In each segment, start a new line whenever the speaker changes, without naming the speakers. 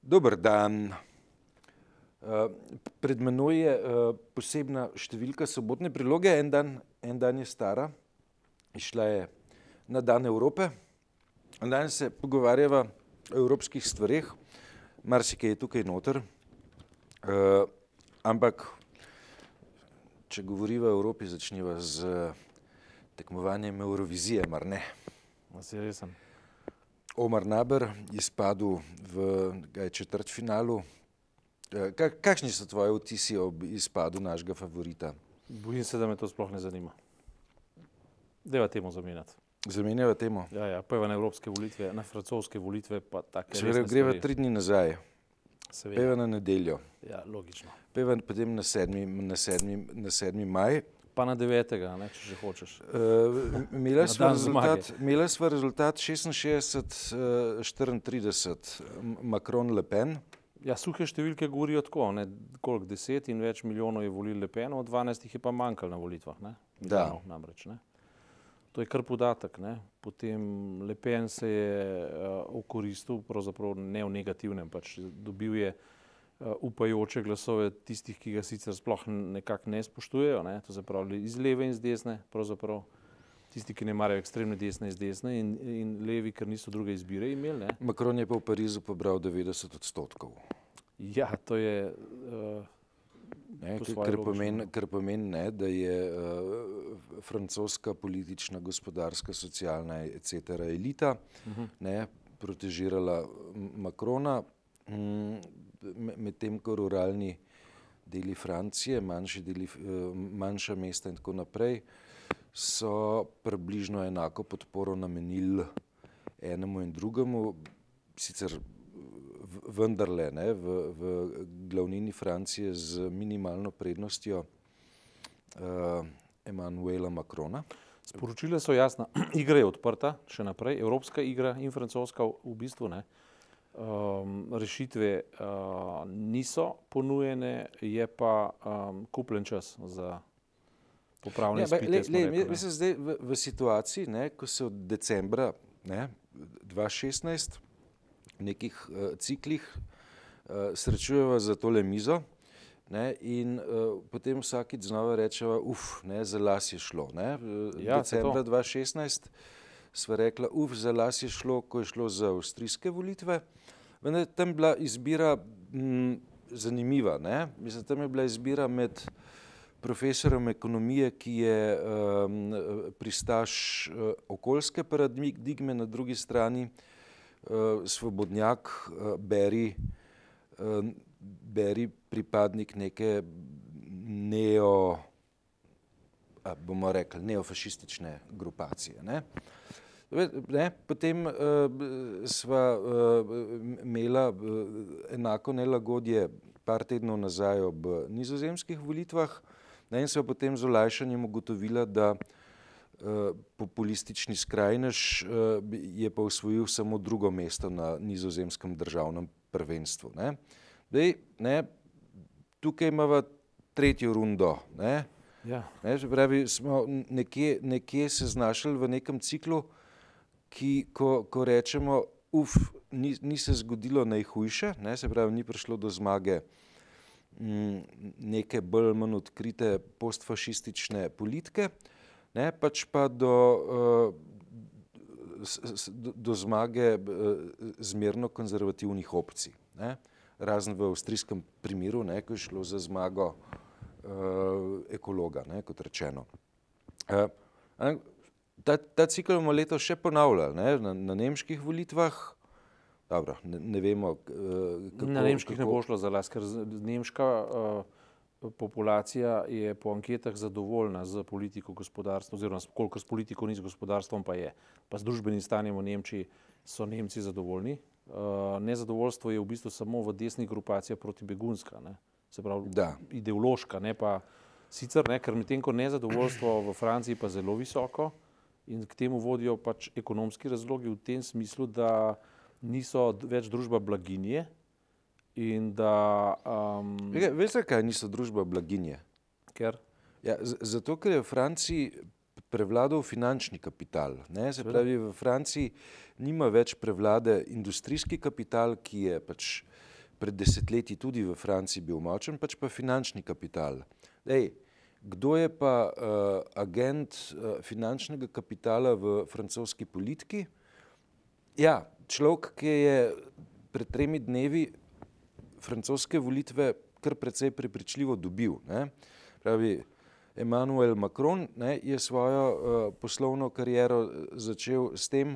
Dober dan. Pred menoj je posebna številka sobotne priloge, en dan je stara, išla je na Dan Evrope. Danes se pogovarjava o evropskih stvareh, marsikaj je tukaj noter, ampak če govoriva o Evropi, začniva z tekmovanjem Eurovizije, mar ne?
Si resen.
Omar Naber izpadel v četrtfinalu. Kakšni so tvoji vtisi ob izpadu našega favorita?
Bojim se, da me to sploh ne zanima. Deva temo zamenjati.
Zamenjava temo?
Ja, pojva na evropske volitve, na francoske volitve pa take resne
stvari. Greva 3 dni nazaj. Peva na nedeljo.
Ja, logično.
Peva potem na 7. maj.
Pa na 9., ne, če že hočeš.
Imela sva rezultat 66-34, Macron-Le Pen.
Ja, suhe številke govorijo tako, ne, koliko 10 in več milijonov je volil Le Pen, od 12 jih je pa manjkalo na volitvah, ne?
Da.
Namreč, ne. To je kar podatek, ne. Potem Le Pen se je okoristil, pravzaprav ne v negativnem, pač dobil je upajoče glasove tistih, ki ga sicer sploh nekako ne spoštujejo, ne, to se pravi iz leve in z desne, pravzaprav tisti, ki ne marajo ekstremne desne iz desne in levi, ker niso druge izbire imeli, ne.
Macron je pa v Parizu pobral 90%.
Ja, to je
kar pomeni, ne, da je francoska politična, gospodarska, socialna etc. elita ne, protežirala Macrona, medtem ko ruralni deli Francije, manjša mesta in tako naprej, so približno enako podporo namenili enemu in drugemu, sicer vendarle ne, v glavnini Francije z minimalno prednostjo Emmanuela Macrona.
Sporočila so jasna, igra je odprta, še naprej, evropska igra in francoska v bistvu, ne. Rešitve niso ponujene, je pa kupljen čas za popravne izpite.
Mi smo zdaj v situaciji, ne, ko se od decembra 2016 v nekih ciklih srečujeva za tole mizo, ne, in potem vsakič znova rečeva, ne, za las je šlo. Ne. Decembra 2016 sva rekla, za las je šlo, ko je šlo za avstrijske volitve. Vendar tam je bila izbira zanimiva, ne. Mislim, tam je bila izbira med profesorjem ekonomije, ki je pristaš okoljske paradigme, na drugi strani svobodnjak, beri pripadnik neke bomo rekli, neofašistične grupacije, ne. Potem sva imela enako nelagodje par tednov nazaj ob nizozemskih volitvah, in sva potem z olajšanjem ugotovila, da populistični skrajnež je pa osvojil samo 2. mesto na nizozemskem državnem prvenstvu. Tukaj imava 3. rundo. Se pravi, smo nekje se znašli v nekem ciklu, ko rečemo, ni se zgodilo najhujše, se pravi, ni prišlo do zmage neke bolj manj odkrite postfašistične politike, pač pa do zmage zmerno konzervativnih opcij. Razen v avstrijskem primeru, ko je šlo za zmago ekologa, kot rečeno. Ta cikel bomo letos še ponavljali, na nemških volitvah. Dobro, ne vemo, kako...
Na nemških ne bo šlo za las, ker nemška populacija je po anketah zadovoljna z politiko gospodarstva, oziroma kolikor s politiko ni, z gospodarstvom pa je. Pa z družbenim stanjem v Nemčiji so Nemci zadovoljni. Nezadovoljstvo je v bistvu samo v desnih grupacijah protibegunska, se pravi ideološka, ne pa sicer, ker medtem ko nezadovoljstvo v Franciji pa zelo visoko in k temu vodijo pač ekonomski razlogi v tem smislu, da niso več družba blaginje in da...
Veš, zakaj niso družba blaginje?
Ker?
Ja, zato, ker je v Franciji prevladal finančni kapital. Se pravi, v Franciji nima več prevlade industrijski kapital, ki je pač pred desetletji tudi v Franciji bil močen, pač pa finančni kapital. Kdo je pa agent finančnega kapitala v francoski politiki? Ja, človek, ki je pred 3 dnevi francoske volitve kar precej prepričljivo dobil. Ne? Pravi, Emmanuel Macron je svojo poslovno kariero začel s tem,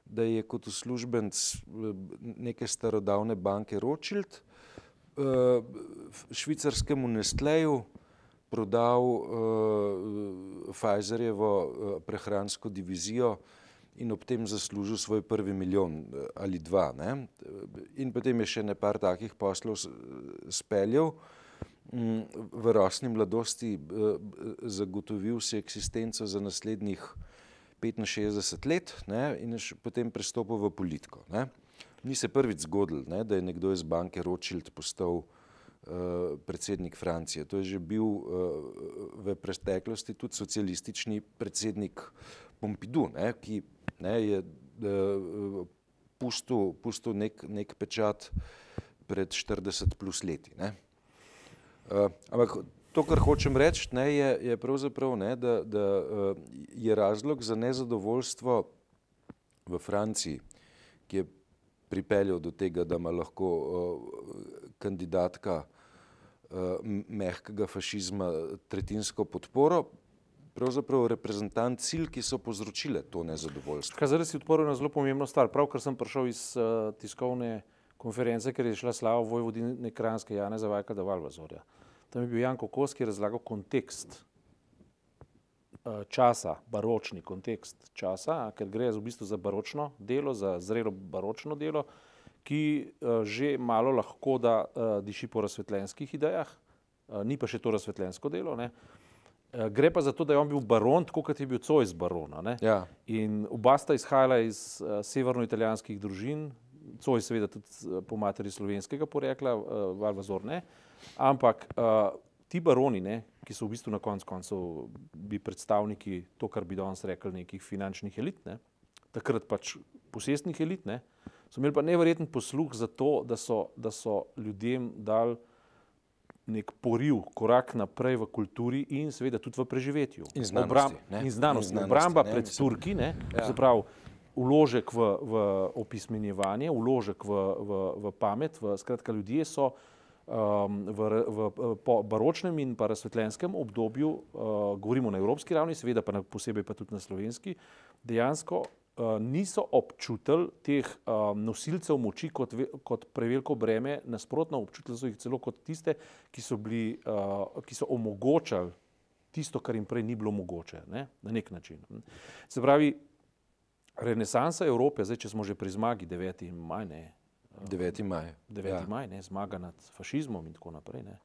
da je kot uslužbenec neke starodavne banke Rothschild švicarskemu Nestleju prodal Pfizerjevo prehransko divizijo in ob tem zaslužil svoj prvi milijon ali 2. Ne? In potem je še nepar takih poslov speljal. V rosni mladosti zagotovil si eksistenco za naslednjih 65 let, ne, in je potem prestopil v politiko. Ne. Ni se prvič zgodilo, ne, da je nekdo iz banke Rothschild postal predsednik Francije. To je že bil v preteklosti tudi socialistični predsednik Pompidou, ne, ki je pustil nek pečat pred 40 plus leti. Ne. Ampak to, kar hočem reči, je pravzaprav, da je razlog za nezadovoljstvo v Franciji, ki je pripeljal do tega, da ima lahko kandidatka mehkega fašizma tretjinsko podporo, pravzaprav reprezentant cilj, ki so povzročile to nezadovoljstvo.
Zdaj si odprl na zelo pomembno stvar. Pravkar sem prišel iz tiskovne konference, ker je šla slava vojvodine Kranjske Janeza Vajkada Valvazorja. Tam je bil Janko Kos, ki je razlagal kontekst časa, baročni kontekst časa, ker gre v bistvu za baročno delo, za zrelo baročno delo, ki že malo lahko da diši po razsvetljenskih idejah, ni pa še to razsvetljensko delo. Ne. Gre pa za to, da je on bil baron, tako kot je bil Zois barona. Ne.
Ja.
In oba sta izhajala iz severnoitalijanskih družin, Zois seveda tudi po materi slovenskega porekla, Valvazor ne. Ampak ti baroni, ne, ki so v bistvu na koncu bi predstavniki, to, kar bi danes rekli, nekih finančnih elit, ne, takrat pač posestnih elit, ne, so imeli pa neverjeten posluh za to, da so ljudem dali nek poriv, korak naprej v kulturi in seveda tudi v preživetju.
In znanosti.
In znanosti. Obramba pred Turki, ne, se pravi, vložek v opismenjevanje, vložek v pamet, skratka ljudje so po baročnem in pa razsvetljenskem obdobju, govorimo na evropski ravni, seveda pa posebej pa tudi na slovenski, dejansko niso občutili teh nosilcev moči kot preveliko breme, nasprotno občutili so jih celo kot tiste, ki so omogočali tisto, kar jim prej ni bilo mogoče, ne, na nek način. Se pravi, renesansa Evrope, zdaj, če smo že pri zmagi 9. maj, ne,
9. maj.
9. maj, ne, zmaga nad fašizmom in tako naprej, ne.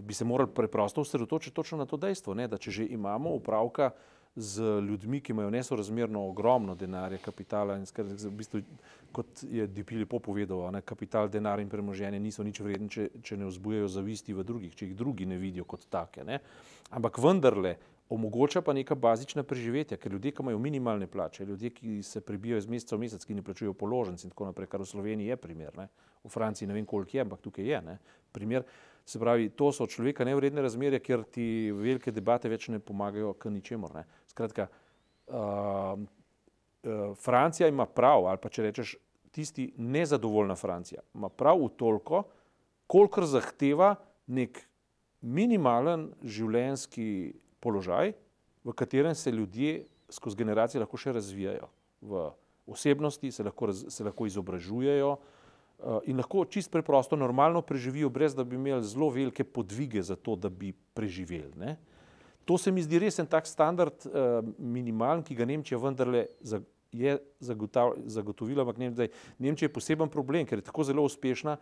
Bi se morali preprosto osredotočiti točno na to dejstvo, ne, da če že imamo opravka z ljudmi, ki imajo nesorazmerno ogromno denarja, kapitala in v bistvu, kot je Dipilipo povedal, ne, kapital, denar in premoženje niso nič vredni, če ne vzbujajo zavisti v drugih, če jih drugi ne vidijo kot take, ne. Ampak vendarle omogoča pa neka bazična preživetja, ker ljudje, ki imajo minimalne plače, ljudje, ki se prebijajo iz meseca v mesec, ki ne plačujejo položnic in tako naprej, kar v Sloveniji je primer, ne. V Franciji ne vem koliko je, ampak tukaj je, ne, primer. Se pravi, to so človeka nevredne razmerje, ker ti velike debate več ne pomagajo k ničemur, ne. Skratka, Francija ima prav, ali pa če rečeš tisti nezadovoljna Francija, ima prav v toliko, kolikor zahteva nek minimalen življenjski položaj, v katerem se ljudje skozi generacije lahko še razvijajo v osebnosti, se lahko izobražujejo in lahko čist preprosto normalno preživijo, brez da bi imeli zelo velike podvige za to, da bi preživeli, ne. To se mi zdi resen tak standard minimalen, ki ga Nemčija vendarle je zagotovila, ampak Nemčija je poseben problem, ker je tako zelo uspešna,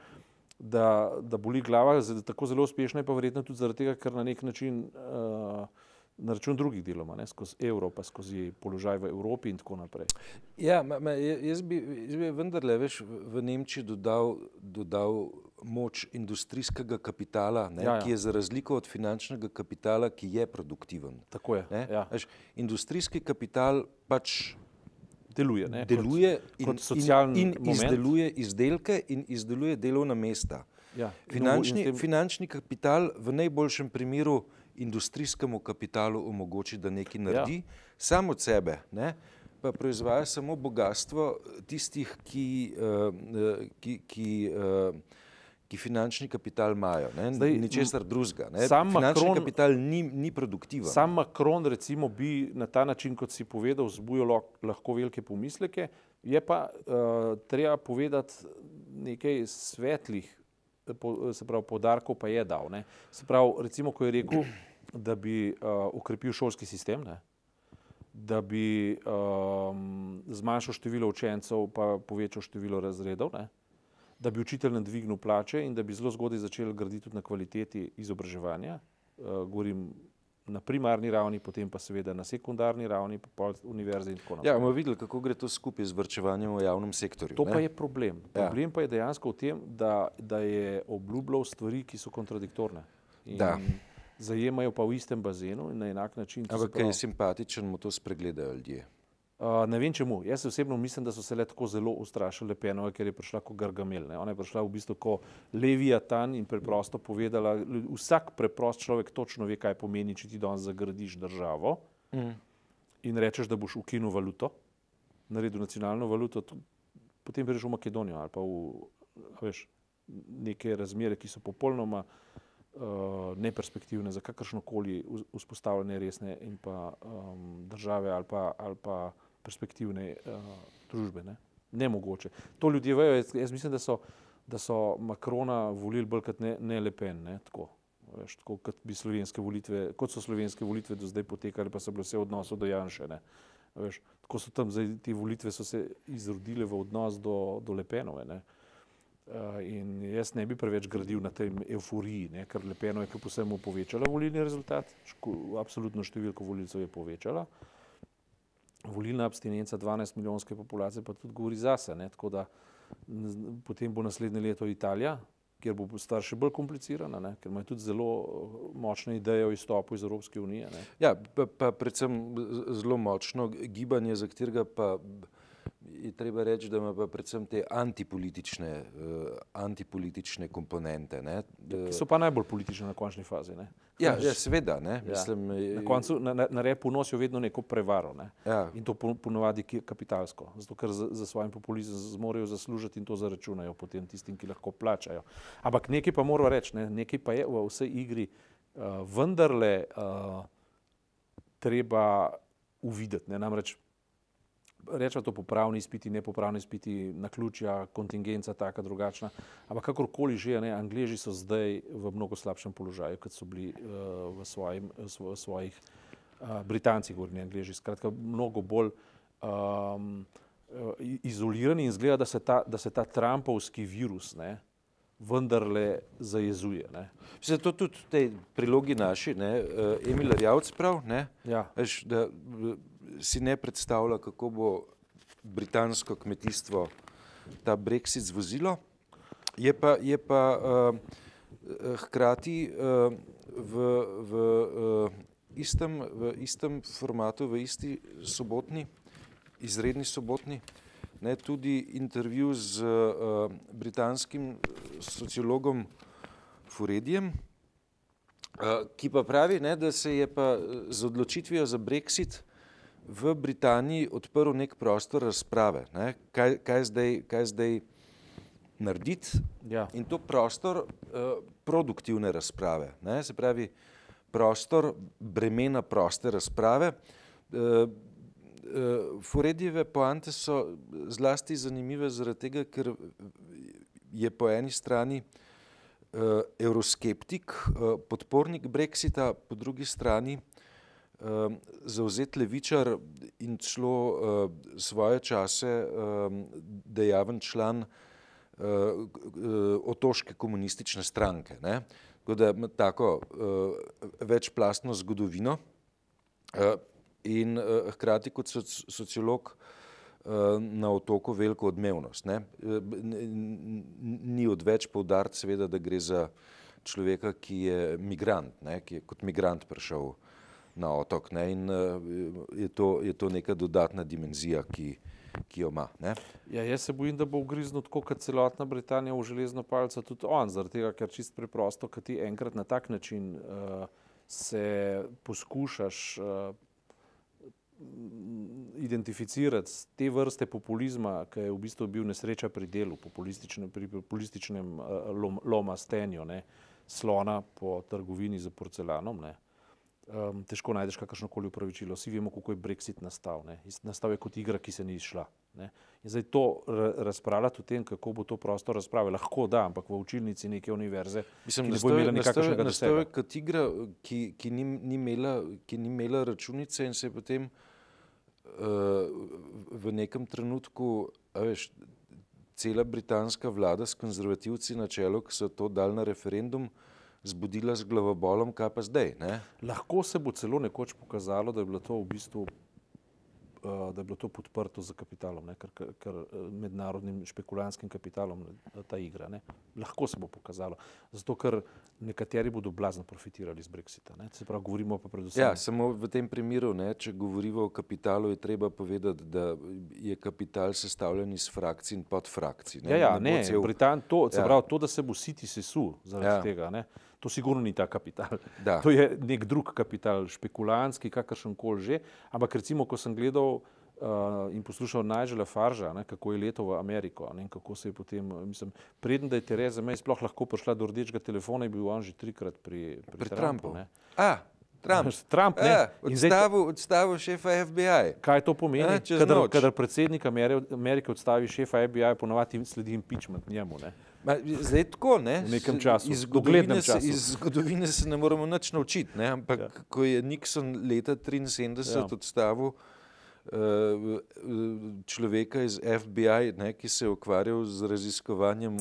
da boli glava, tako zelo uspešna je pa verjetno tudi zaradi tega, ker na nek način na račun drugih deloma, ne, skozi evro, pa skozi položaj v Evropi in tako naprej.
Ja, jaz bi vendarle, veš, v Nemčiji dodal moč industrijskega kapitala, ne, ki je za razliko od finančnega kapitala, ki je produktiven.
Tako je,
ne. Industrijski kapital pač
deluje, ne,
deluje
kot socialni
in izdeluje izdelke in izdeluje delovna mesta.
Ja,
Finančni kapital v najboljšem primeru industrijskemu kapitalu omogoči, da nekaj naredi, sam od sebe, ne, pa proizvaja samo bogatstvo tistih, ki finančni kapital imajo, ničesar drugega. Finančni kapital ni produktiven.
Sam Macron recimo bi na ta način, kot si povedal, vzbujal lahko velike pomisleke, je pa treba povedati nekaj svetlih, se pravi poudarkov pa je dal. Ne. Se pravi, recimo, ko je rekel, da bi ukrepil šolski sistem, ne, da bi zmanjšal število učencev pa povečal število razredov, ne, da bi učiteljem dvignil plače in da bi zelo zgodaj začeli graditi tudi na kvaliteti izobraževanja, govorim na primarni ravni, potem pa seveda na sekundarni ravni, pa univerze in tako naprej.
Ja, bomo videli, kako gre to skupaj z varčevanjem v javnem sektorju.
To pa je problem. Problem pa je dejansko v tem, da je obljubljal stvari, ki so kontradiktorne. In zajemajo pa v istem bazenu in na enak način.
Ampak kaj je simpatičen, mu to spregledajo ljudje.
Ne vem čemu. Jaz osebno mislim, da so se le tako zelo ustrašili Le Penove, ker je prišla kot Gargamel. Ne. Ona je prišla v bistvu kot Leviatan in preprosto povedala, vsak preprost človek točno ve, kaj pomeni, če ti danes zagradiš državo in rečeš, da boš ukinil valuto, naredil nacionalno valuto, potem greš v Makedonijo ali pa v neke razmere, ki so popolnoma neperspektivne za kakršnokoli vzpostavljanje resne in pa države ali pa perspektivne družbe. Ne? Nemogoče. To ljudje vejo, jaz mislim, da so Macrona volili bolj kot ne Le Pen, ne? Tako kot bi slovenske volitve, kot so slovenske volitve do zdaj potekali, pa so bile vse v odnosu do Janše. Ne? Veš, tako so tam zdaj, te volitve so se izrodile v odnos do Le Penove. Ne? In jaz ne bi preveč gradil na tej euforiji, ne? Ker Le Penova je kljub vsemu povečala volilni rezultat, absolutno številko volilcev je povečala. Volilna abstinenca 12 milijonske populacije pa tudi govori zase, ne? Tako da potem bo naslednje leto Italija, kjer bo stvar še bolj komplicirana, ne? Ker imajo tudi zelo močne ideje o izstopu iz Evropske unije. Ne?
Ja, pa predvsem zelo močno gibanje, za katerega pa je treba reči, da ima pa predvsem te antipolitične komponente. Ne?
Ki so pa najbolj politične na končni fazi. Ne?
Ja, seveda. Ne? Mislim,
na koncu na repu nosijo vedno neko prevaro. Ne?
Ja.
In to ponovadi kapitalsko. Zato, ker za svojim populizem zmorejo zaslužiti in to zaračunajo potem tistim, ki lahko plačajo. Ampak nekaj pa moramo reči, ne? Nekaj pa je v vsej igri vendarle treba uvideti. Ne? Namreč rečemo to popravni izpiti, nepopravni izpiti, naključja, kontingenca taka drugačna, ampak kakorkoli že, ne, Angleži so zdaj v mnogo slabšem položaju, kot so bili v svojih Britanci, govorim Angleži, skratka mnogo bolj izolirani in izgleda, da se ta Trumpovski virus, ne, vendarle zajezuje. Ne.
Zato tudi v tej prilogi naši, ne, Emil Erjavec prav, ne, veš, da si ne predstavlja, kako bo britansko kmetijstvo ta Brexit zvozilo. Je pa hkrati v istem formatu, v isti sobotni, izredni sobotni, ne, tudi intervju z britanskim sociologom Furedijem, ki pa pravi, ne, da se je pa z odločitvijo za Brexit v Britaniji odprl nek prostor razprave, ne, kaj zdaj narediti, in to prostor produktivne razprave, ne, se pravi prostor bremena proste razprave. Furedijeve poante so zlasti zanimive zaradi tega, ker je po eni strani euroskeptik, podpornik Brexita, po drugi strani zavzet levičar in celo svoje čase dejaven član otoške komunistične stranke. Ne? Tako da ima tako večplastno zgodovino in hkrati kot sociolog na otoku veliko odmevnost. Ne? Ni odveč poudariti seveda, da gre za človeka, ki je migrant, ne? Ki je kot migrant prišel na otok, ne, in je to neka dodatna dimenzija, ki jo ima. Ne.
Ja, jaz se bojim, da bo ugriznil tako kot celotna Britanija v železno palico tudi on, zaradi tega, ker čisto preprosto, kad ti enkrat na tak način se poskušaš identificirati te vrste populizma, ki je v bistvu bil nesreča pri delu, pri populističnem lomastenju, ne, slona po trgovini z porcelanom, ne. Težko najdeš kakršnokoli upravičilo. Vsi vemo, kako je Brexit nastal. Ne. Nastal je kot igra, ki se ni izšla. Ne. In zdaj to razpravljati o tem, kako bo to prostor razprave, lahko da, ampak v učilnici neke univerze,
mislim,
ki ne bo imela nikakršnega dosega.
Nastal je kot igra, ki ni imela računice in se je potem v nekem trenutku, a veš, cela britanska vlada s konzervativci na čelu, ki so to dali na referendum, zbudila z glavobolom, kaj pa zdaj, ne?
Lahko se bo celo nekoč pokazalo, da je bilo to v bistvu da je bilo to podprto z kapitalom, ne, ker mednarodnim špekulantskim kapitalom ta igra, ne. Lahko se bo pokazalo, zato ker nekateri bodo blazno profitirali z Brexita, ne. Se pravi, govorimo pa predvsem.
Ja, samo v tem primeru, ne, če govorimo o kapitalu, je treba povedati, da je kapital sestavljen iz frakcij in podfrakcij.
Ja, se pravi, to, da se bo City sesul zaradi tega, ne. To sigurno ni ta kapital.
Da.
To je nek drug kapital, špekulantski, kakršenkoli že. Ampak recimo, ko sem gledal in poslušal Nigela Faragea, ne, kako je letel v Ameriko, ne, kako se je potem, mislim, preden da je Theresa May sploh lahko prišla do rdečega telefona, je bil on že 3-krat pri Trumpu. Ne.
Trump, ne. Odstavil šefa FBI.
Kaj to pomeni? Kadar predsednik Amerike odstavi šefa FBI, ponovadi sledi impeachment njemu, ne.
Zdaj tako, ne,
v nekem času,
iz zgodovine se ne moramo nič naučiti, ne, ampak ko je Nixon leta 1973 odstavil človeka iz FBI, ne, ki se je ukvarjal z raziskovanjem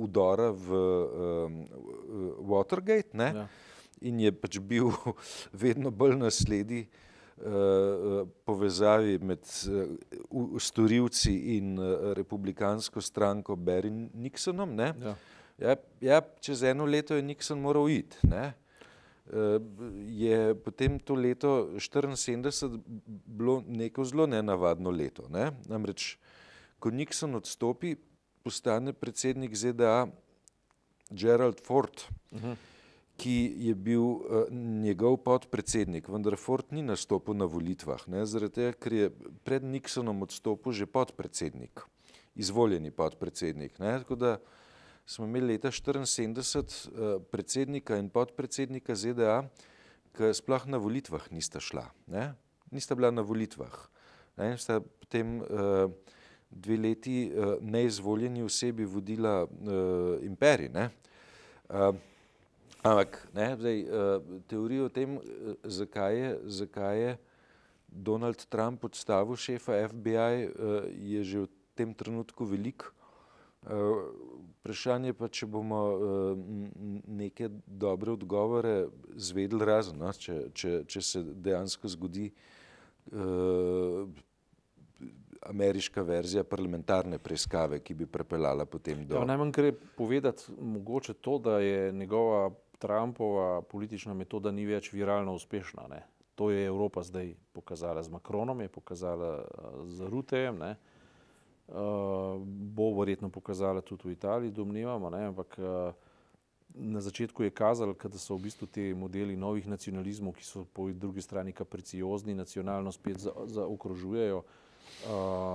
vdora v Watergate, ne, in je pač bil vedno bolj na sledi povezavi med storilci in republikansko stranko Barry Nixonom, ne. Ja, čez eno leto je Nixon moral iti, ne. Je potem to leto 1974 bilo neko zelo nenavadno leto, ne. Namreč, ko Nixon odstopi, postane predsednik ZDA Gerald Ford, ki je bil njegov podpredsednik, vendar Ford ni nastopil na volitvah, ne, zaradi tega, ker je pred Nixonom odstopil že podpredsednik, izvoljeni podpredsednik, ne, tako da smo imeli leta 1974 predsednika in podpredsednika ZDA, ki sploh na volitvah nista šla, ne, nista bila na volitvah, ne, sta potem 2 leti neizvoljeni osebi vodila imperij, ne. Ampak, ne, zdaj, teorija o tem, zakaj je Donald Trump odstavil šefa FBI, je že v tem trenutku veliko. Vprašanje pa, če bomo neke dobre odgovore zvedeli razen, no, če se dejansko zgodi ameriška verzija parlamentarne preiskave, ki bi pripeljala potem do...
Ja, najmanj gre povedati mogoče to, da je njegova Trumpova politična metoda ni več viralno uspešna, ne. To je Evropa zdaj pokazala z Macronom, je pokazala z Ruttejem, ne. Bo verjetno pokazala tudi v Italiji, domnevamo, ne, ampak na začetku je kazalo, da so v bistvu ti modeli novih nacionalizmov, ki so po drugi strani kapriciozni, nacionalno spet zaokrožujejo,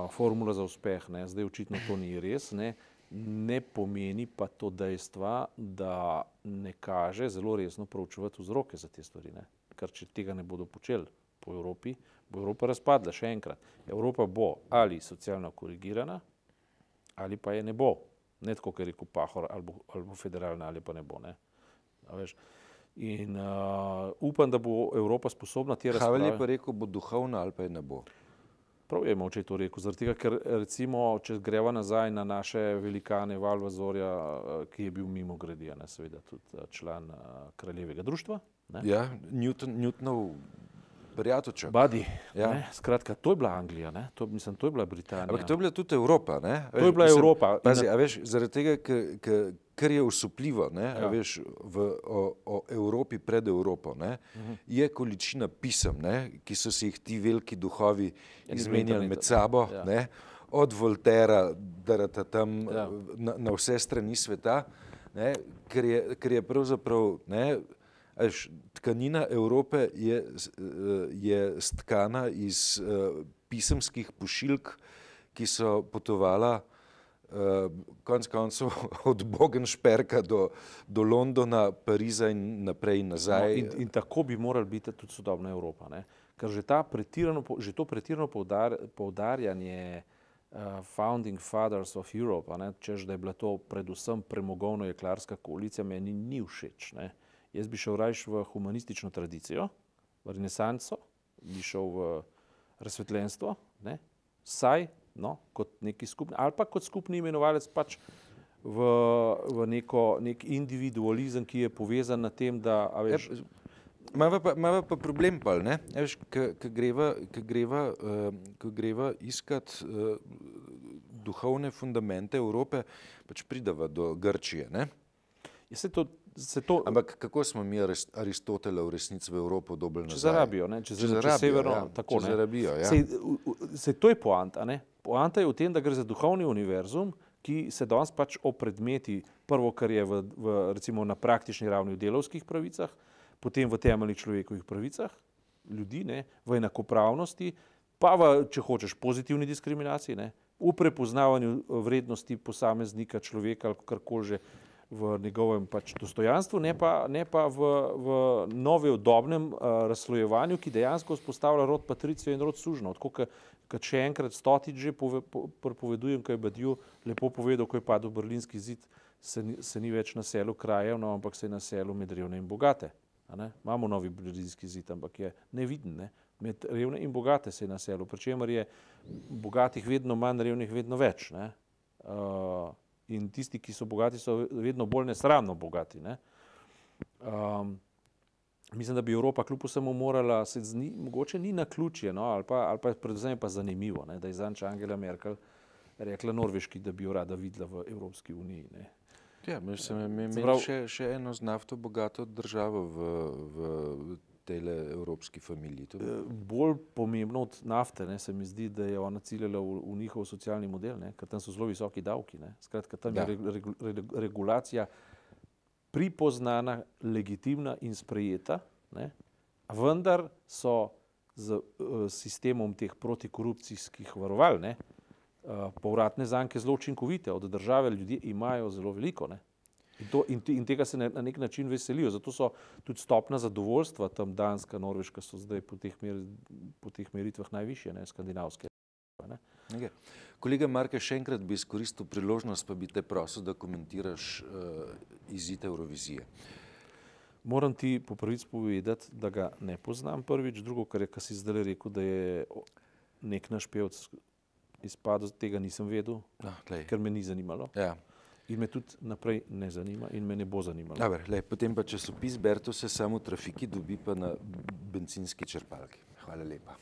formula za uspeh, ne. Zdaj očitno to ni res, ne. Ne pomeni pa to dejstva, da ne kaže zelo resno proučevati vzroke za te stvari, ne. Ker če tega ne bodo počeli po Evropi, bo Evropa razpadla. Še enkrat, Evropa bo ali socialno korigirana, ali pa je ne bo. Ne tako, ker je rekel Pahor, ali bo federalna, ali pa ne bo, ne. A veš. In upam, da bo Evropa sposobna te razprave...
Havel je pa rekel, bo duhovna, ali pa je ne bo.
Prav je moče to rekel, zaradi tega, ker recimo, če greva nazaj na naše velikane Valvazorja, ki je bil mimogrede, ne, seveda tudi član Kraljevega društva. Ne.
Ja, Newtonov prijateljček.
Buddy, ja. Ne, skratka, to je bila Anglija, ne, to je bila Britanija.
Ampak to je bila tudi Evropa, ne.
To je bila Evropa.
Pazi, a veš, zaradi tega, kar je osupljivo, a veš, o Evropi pred Evropo, je količina pisem, ki so si jih ti veliki duhovi izmenjali med sabo, od Voltera, tam na vse strani sveta, ker je pravzaprav, tkanina Evrope je stkana iz pisemskih pošiljk, ki so potovala konec koncev od Bogenšperka do Londona, Pariza in naprej nazaj.
In tako bi morala biti tudi sodobna Evropa, ker že to pretirano poudarjanje founding fathers of Europe, češ da je bila to predvsem premogovno-jeklarska koalicija, meni ni všeč. Jaz bi šel rajš v humanistično tradicijo, v renesanso, bi šel v razsvetljenstvo, saj kot neki skupni, ali pa kot skupni imenovalec pač v nek individualizem, ki je povezan na tem, da, a veš...
Mava pa problem pa, veš, ko greva iskat duhovne fundamente Evrope, pač pridava do Grčije, Ampak kako smo mi Aristotela v resnici v Evropo dobili nazaj?
Čez Arabijo, čez severno, tako,
čez Arabijo,
Sej to je poanta, Poanta je v tem, da gre za duhovni univerzum, ki se danes pač opredmeti prvo, kar je recimo na praktični ravni v delavskih pravicah, potem v temeljnih človekovih pravicah ljudi, v enakopravnosti, pa v, če hočeš, pozitivni diskriminaciji, v prepoznavanju vrednosti posameznika, človeka ali karkoli že v njegovem pač dostojanstvu, ne pa v novodobnem razslojevanju, ki dejansko vzpostavlja rod patricijo in rod sužnjev. Tako, kot še enkrat stotič že pripovedujem, ko je Badiou lepo povedal, ko je padel berlinski zid, se ni več naselil krajev, ampak se je naselil med revne in bogate. Imamo novi berlinski zid, ampak je neviden. Med revne in bogate se je naselil, pri čemer je bogatih vedno manj, revnih vedno več. In tisti, ki so bogati, so vedno bolj nesramno bogati. Mislim, da bi Evropa kljub vsemu morala, mogoče ni naključje, ali pa predvsem pa zanimivo, da je zadnjič Angela Merkel rekla Norveški, da bi jo rada videla v Evropski uniji.
Ja, imeli še eno z nafto bogato državo v tejle evropski familiji.
Bolj pomembno od nafte, se mi zdi, da je ona ciljala v njihov socialni model, ker tam so zelo visoki davki. Skratka, tam je regulacija pripoznana, legitimna in sprejeta, vendar so z sistemom teh protikorupcijskih varoval povratne zanke zelo učinkovite. Od države ljudje imajo zelo veliko. In tega se na nek način veselijo. Zato so tudi stopnja zadovoljstva tam Danska, Norveška so zdaj po teh meritvah najvišje, skandinavske.
Kolega Marke, še enkrat bi izkoristil priložnost, pa bi te prosil, da komentiraš izid Eurovizije.
Moram ti po pravici povedati, da ga ne poznam prvič, drugo, kar si zdaj rekel, da je nek naš pevec izpadel, tega nisem vedel, ker me ni zanimalo. In me tudi naprej ne zanima in me ne bo zanimalo.
Potem pa časopis Berto se samo v trafiki dobi pa na bencinski črpalki. Hvala lepa.